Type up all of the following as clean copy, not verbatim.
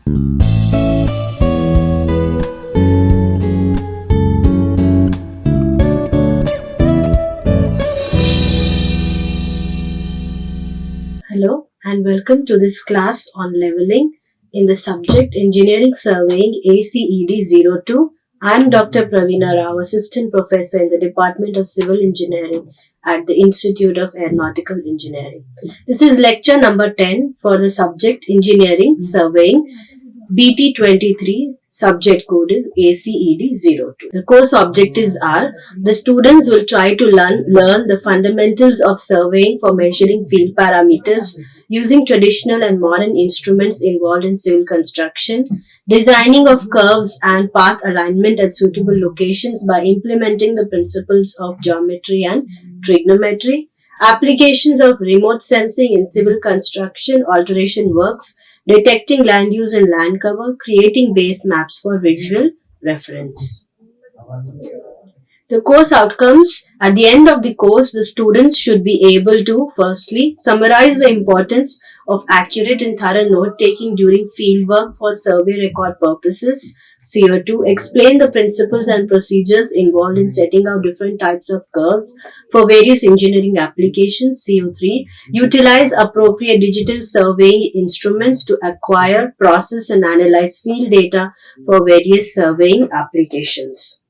Hello and welcome to this class on leveling in the subject Engineering Surveying ACED 02. I am Dr. Praveena Rao, Assistant Professor in the Department of Civil Engineering at the Institute of Aeronautical Engineering. This is lecture number 10 for the subject Engineering Surveying BT 23. Subject code is ACED 02. The course objectives are: the students will try to learn the fundamentals of surveying for measuring field parameters using traditional and modern instruments involved in civil construction, designing of curves and path alignment at suitable locations by implementing the principles of geometry and trigonometry, applications of remote sensing in civil construction alteration works, detecting land use and land cover, creating base maps for visual reference. The course outcomes: at the end of the course, the students should be able to, firstly, summarize the importance of accurate and thorough note-taking during fieldwork for survey record purposes. CO2, explain the principles and procedures involved in setting out different types of curves for various engineering applications. CO3, utilize appropriate digital surveying instruments to acquire, process and analyze field data for various surveying applications.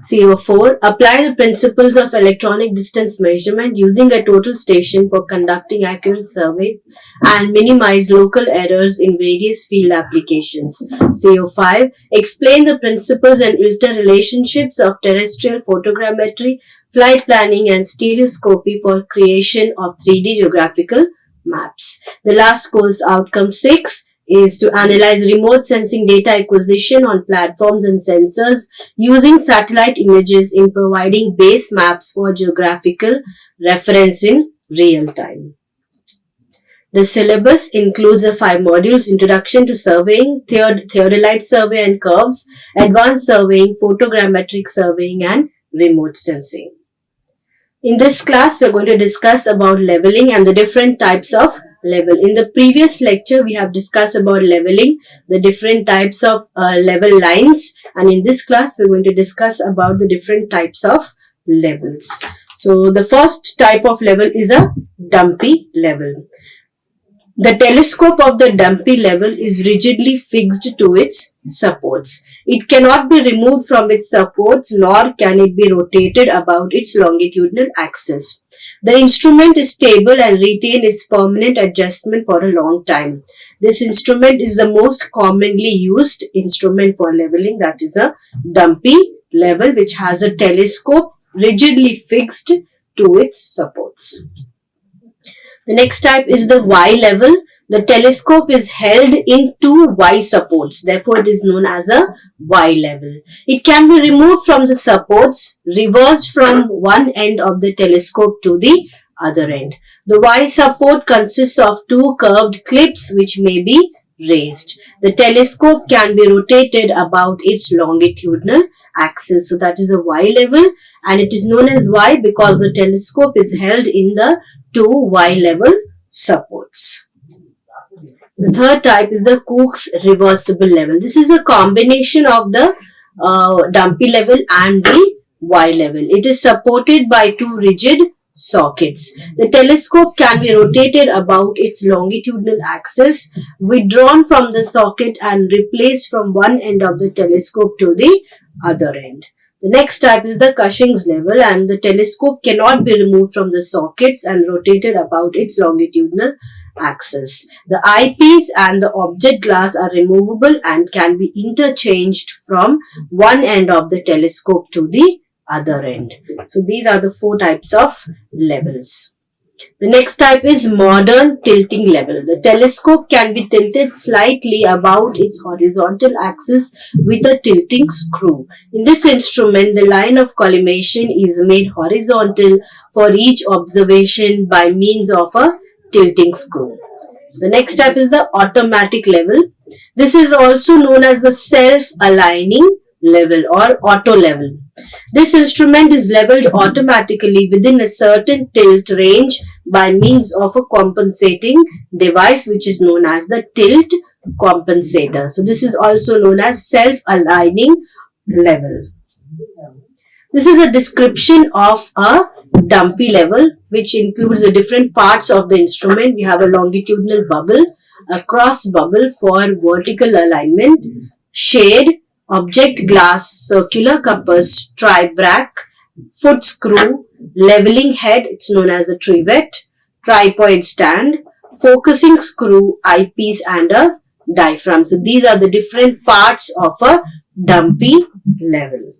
CO4, apply the principles of electronic distance measurement using a total station for conducting accurate surveys and minimize local errors in various field applications. CO5, explain the principles and interrelationships of terrestrial photogrammetry, flight planning and stereoscopy for creation of 3D geographical maps. The last course outcome 6 is to analyze remote sensing data acquisition on platforms and sensors using satellite images in providing base maps for geographical reference in real time. The syllabus includes the 5 modules: Introduction to Surveying, Theodolite Survey and Curves, Advanced Surveying, Photogrammetric Surveying and Remote Sensing. In this class, we are going to discuss about leveling and the different types of level. In the previous lecture, we have discussed about leveling, the different types of level lines, and in this class, we are going to discuss about the different types of levels. So, the first type of level is a dumpy level. The telescope of the dumpy level is rigidly fixed to its supports. It cannot be removed from its supports, nor can it be rotated about its longitudinal axis. The instrument is stable and retain its permanent adjustment for a long time. This instrument is the most commonly used instrument for leveling, that is a dumpy level, which has a telescope rigidly fixed to its supports. The next type is the Y level. The telescope is held in 2 Y supports. Therefore, it is known as a Y level. It can be removed from the supports, reversed from one end of the telescope to the other end. The Y support consists of 2 curved clips which may be raised. The telescope can be rotated about its longitudinal axis. So, that is the Y level, and it is known as Y because the telescope is held in the 2 Y level supports. The third type is the Crookes reversible level. This is a combination of the dumpy level and the Y level. It is supported by 2 rigid sockets. The telescope can be rotated about its longitudinal axis, withdrawn from the socket and replaced from one end of the telescope to the other end. The next type is the Cushing's level, and the telescope cannot be removed from the sockets and rotated about its longitudinal axis. The eyepiece and the object glass are removable and can be interchanged from one end of the telescope to the other end. So, these are the 4 types of levels. The next type is modern tilting level. The telescope can be tilted slightly about its horizontal axis with a tilting screw. In this instrument, the line of collimation is made horizontal for each observation by means of a tilting screw. The next type is the automatic level. This is also known as the self-aligning level or auto level. This instrument is leveled automatically within a certain tilt range by means of a compensating device which is known as the tilt compensator. So this is also known as self-aligning level. This is a description of a dumpy level, which includes the different parts of the instrument. We have a longitudinal bubble, a cross bubble for vertical alignment, shade, object glass, circular compass, tribrac, foot screw, leveling head, it's known as the trivet, tripod stand, focusing screw, eyepiece, and a diaphragm. So these are the different parts of a dumpy level.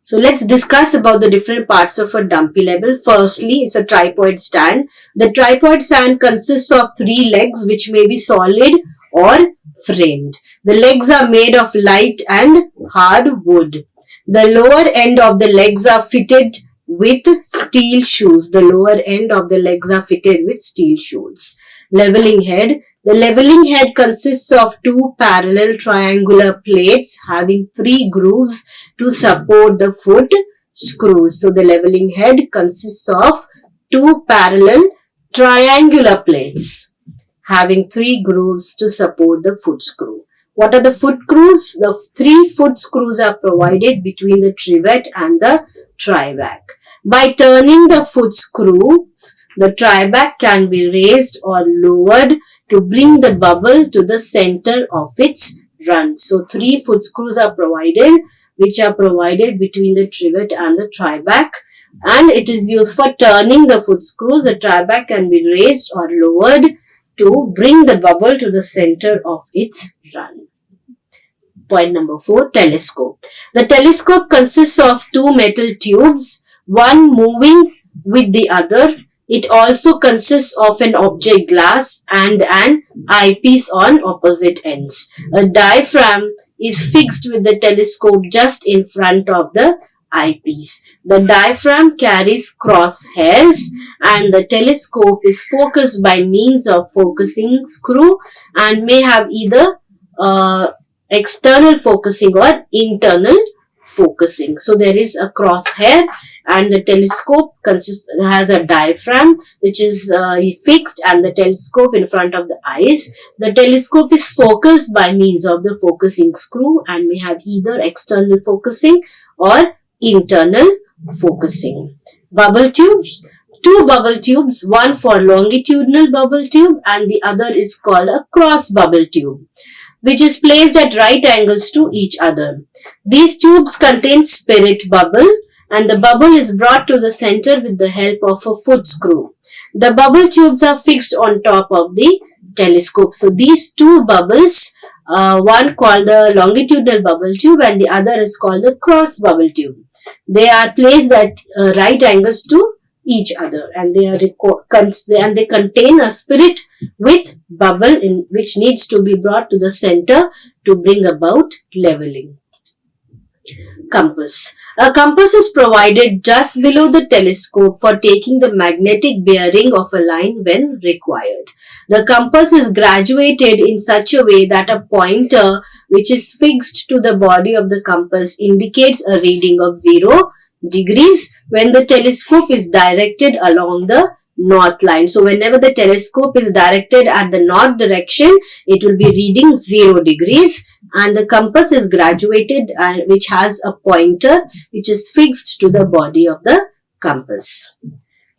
So let's discuss about the different parts of a dumpy level. Firstly, it's a tripod stand. The tripod stand consists of 3 legs which may be solid or framed. The legs are made of light and hard wood. The lower end of the legs are fitted with steel shoes. The lower end of the legs are fitted with steel shoes. Leveling head. The leveling head consists of 2 parallel triangular plates having 3 grooves to support the foot screws. So the leveling head consists of 2 parallel triangular plates having 3 grooves to support the foot screw. What are the foot screws? The 3 foot screws are provided between the trivet and the triback. By turning the foot screws, the triback can be raised or lowered to bring the bubble to the center of its run. So 3 foot screws are provided, which are provided between the trivet and the triback, and it is used for turning the foot screws. The triback can be raised or lowered to bring the bubble to the center of its run. Point number 4, telescope. The telescope consists of 2 metal tubes, one moving with the other. It also consists of an object glass and an eyepiece on opposite ends. A diaphragm is fixed with the telescope just in front of the eyepiece. The diaphragm carries crosshairs and the telescope is focused by means of focusing screw and may have either external focusing or internal focusing. So there is a crosshair and the telescope has a diaphragm which is fixed and the telescope in front of the eyes. The telescope is focused by means of the focusing screw and may have either external focusing or internal focusing. Bubble tubes. 2 bubble tubes, one for longitudinal bubble tube and the other is called a cross bubble tube, which is placed at right angles to each other. These tubes contain spirit bubble and the bubble is brought to the center with the help of a foot screw. The bubble tubes are fixed on top of the telescope. So these 2 bubbles, one called the longitudinal bubble tube and the other is called the cross bubble tube. They are placed at right angles to each other and they contain a spirit with bubble which needs to be brought to the center to bring about leveling. Compass. A compass is provided just below the telescope for taking the magnetic bearing of a line when required. The compass is graduated in such a way that a pointer which is fixed to the body of the compass indicates a reading of 0 degrees when the telescope is directed along the north line. So whenever the telescope is directed at the north direction, it will be reading 0 degrees. And the compass is graduated which has a pointer which is fixed to the body of the compass.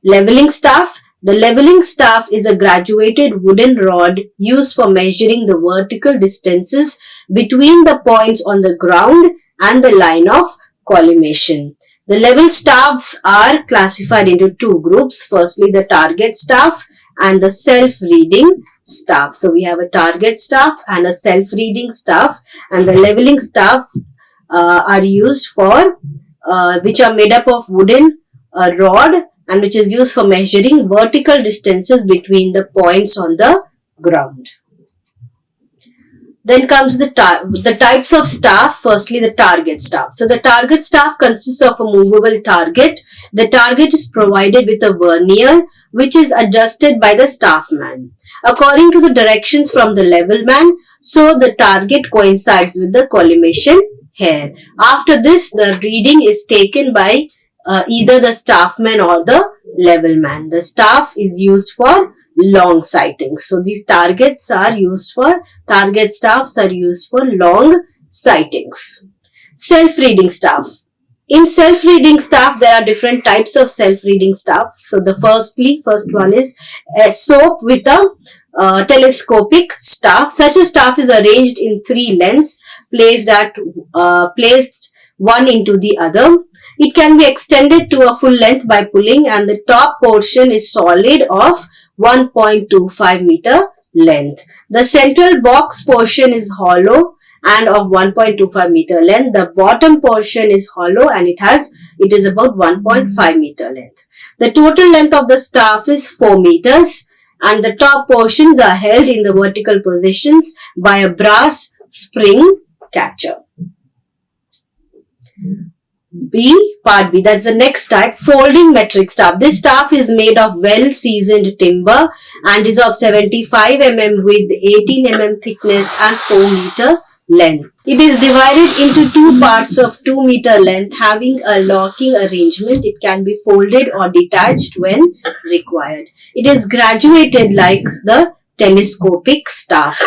Leveling staff. The leveling staff is a graduated wooden rod used for measuring the vertical distances between the points on the ground and the line of collimation. The level staffs are classified into 2 groups. Firstly, the target staff and the self-reading staff. So we have a target staff and a self-reading staff, and the leveling staffs are used for which are made up of wooden rod and which is used for measuring vertical distances between the points on the ground. Then comes the types of staff. Firstly, the target staff. So the target staff consists of a movable target. The target is provided with a vernier which is adjusted by the staff man according to the directions from the level man, so the target coincides with the collimation hair. After this, the reading is taken by either the staff man or the level man. The staff is used for long sightings. So these target staffs are used for long sightings. Self-reading staff. In self-reading staff, there are different types of self-reading staffs. So the first one is a SOAP with a telescopic staff. Such a staff is arranged in 3 lengths placed one into the other. It can be extended to a full length by pulling, and the top portion is solid of 1.25 meter length. The central box portion is hollow and of 1.25 meter length. The bottom portion is hollow and it is about 1.5 meter length. The total length of the staff is 4 meters and the top portions are held in the vertical positions by a brass spring catcher. Part B, that's the next type, folding metric staff. This staff is made of well-seasoned timber and is of 75 mm width, 18 mm thickness and 4 meter length. It is divided into 2 parts of 2 meter length having a locking arrangement. It can be folded or detached when required. It is graduated like the telescopic staff.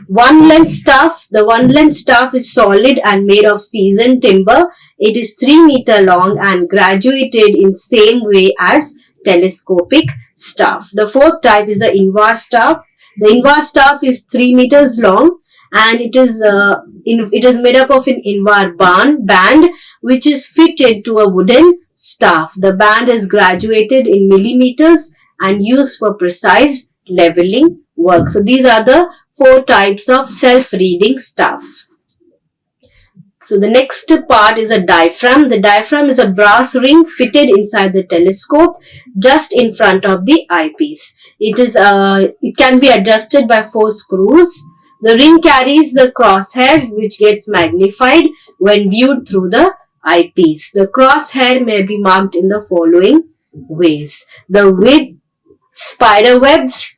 The one length staff is solid and made of seasoned timber. It is 3 meter long and graduated in same way as telescopic staff. The fourth type is the IARE staff. The IARE staff is 3 meters long and it is made up of an IARE band which is fitted to a wooden staff. The band is graduated in millimeters and used for precise leveling work. So these are the 4 types of self-reading staff. So the next part is a diaphragm. The diaphragm is a brass ring fitted inside the telescope just in front of the eyepiece. It can be adjusted by 4 screws. The ring carries the crosshairs which gets magnified when viewed through the eyepiece. The crosshair may be marked in the following ways. The width spider webs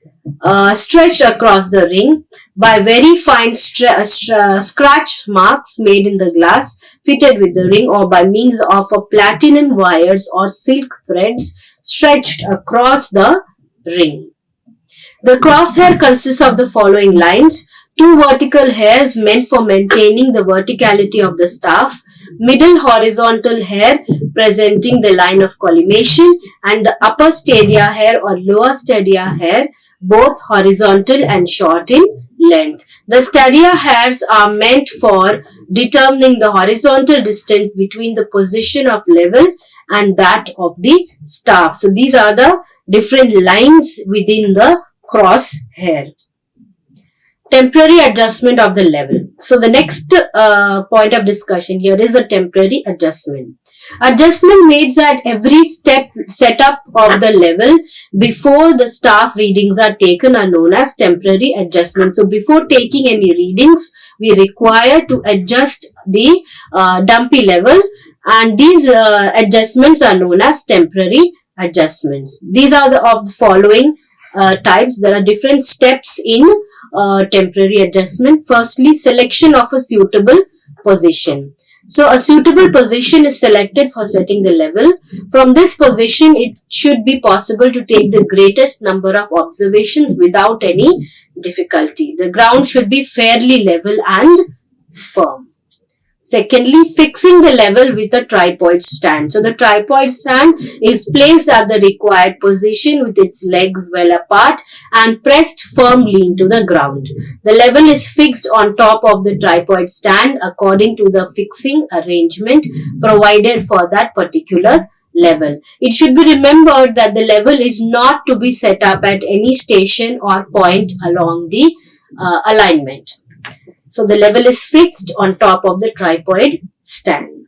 stretched across the ring by very fine scratch marks made in the glass fitted with the ring, or by means of a platinum wires or silk threads stretched across the ring. The crosshair consists of the following lines: 2 vertical hairs meant for maintaining the verticality of the staff, middle horizontal hair presenting the line of collimation, and the upper stadia hair or lower stadia hair, both horizontal and short in length. The stadia hairs are meant for determining the horizontal distance between the position of level and that of the staff. So these are the different lines within the crosshair. Temporary adjustment of the level. So the next point of discussion here is a temporary adjustment. Adjustment made at every setup of the level before the staff readings are taken are known as temporary adjustment. So before taking any readings, we require to adjust the dumpy level, and these adjustments are known as temporary adjustments. These are of the following types. There are different steps in temporary adjustment. Firstly, selection of a suitable position. So a suitable position is selected for setting the level. From this position, it should be possible to take the greatest number of observations without any difficulty. The ground should be fairly level and firm. Secondly, fixing the level with a tripod stand. So the tripod stand is placed at the required position with its legs well apart and pressed firmly into the ground. The level is fixed on top of the tripod stand according to the fixing arrangement provided for that particular level. It should be remembered that the level is not to be set up at any station or point along the alignment. So the level is fixed on top of the tripod stand.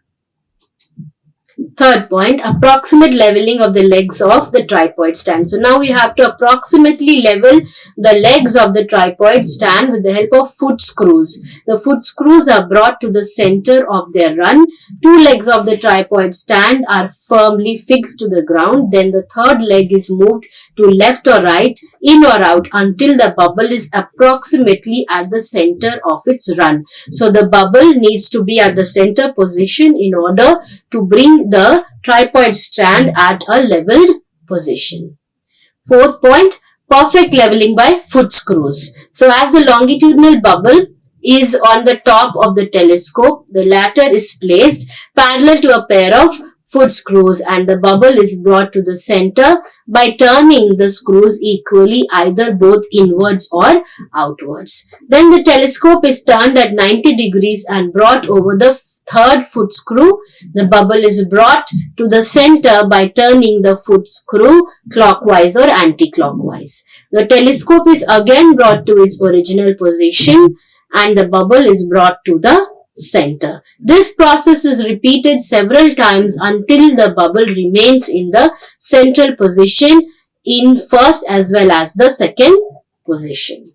Third point, approximate leveling of the legs of the tripod stand. So now we have to approximately level the legs of the tripod stand with the help of foot screws. The foot screws are brought to the center of their run. 2 legs of the tripod stand are firmly fixed to the ground. Then the third leg is moved to left or right, in or out until the bubble is approximately at the center of its run. So the bubble needs to be at the center position in order to bring the tripod stand at a leveled position. Fourth point, perfect leveling by foot screws. So as the longitudinal bubble is on the top of the telescope, the latter is placed parallel to a pair of foot screws and the bubble is brought to the center by turning the screws equally, either both inwards or outwards. Then the telescope is turned at 90 degrees and brought over the third foot screw. The bubble is brought to the center by turning the foot screw clockwise or anti-clockwise. The telescope is again brought to its original position and the bubble is brought to the center. This process is repeated several times until the bubble remains in the central position in first as well as the second position.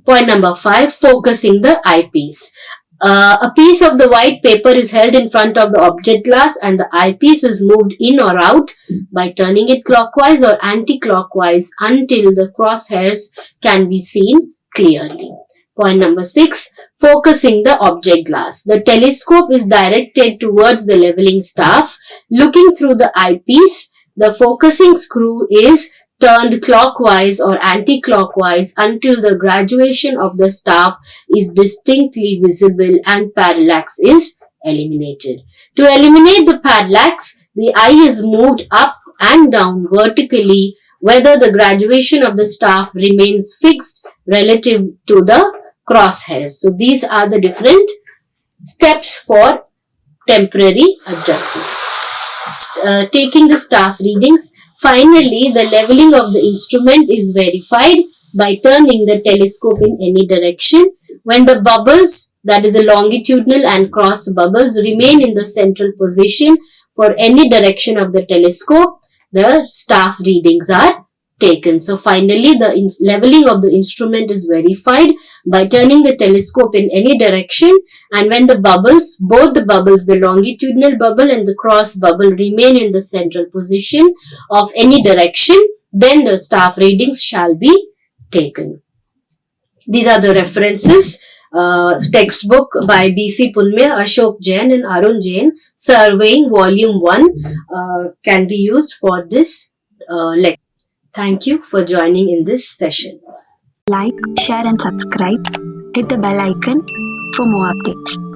Point number 5, focusing the eyepiece. A piece of the white paper is held in front of the object glass and the eyepiece is moved in or out by turning it clockwise or anti-clockwise until the crosshairs can be seen clearly. Point number 6, focusing the object glass. The telescope is directed towards the leveling staff. Looking through the eyepiece, the focusing screw is turned clockwise or anti-clockwise until the graduation of the staff is distinctly visible and parallax is eliminated. To eliminate the parallax, the eye is moved up and down vertically whether the graduation of the staff remains fixed relative to the crosshairs. So these are the different steps for temporary adjustments. Taking the staff readings. Finally, the leveling of the instrument is verified by turning the telescope in any direction. When the bubbles, that is the longitudinal and cross bubbles, remain in the central position for any direction of the telescope, the staff readings are taken. So finally, the leveling of the instrument is verified by turning the telescope in any direction, and when the bubbles, both the bubbles, the longitudinal bubble and the cross bubble, remain in the central position of any direction, then the staff readings shall be taken. These are the references. Textbook by B.C. Pulme, Ashok Jain and Arun Jain, Surveying Volume 1 can be used for this lecture. Thank you for joining in this session. Like, share and subscribe. Hit the bell icon for more updates.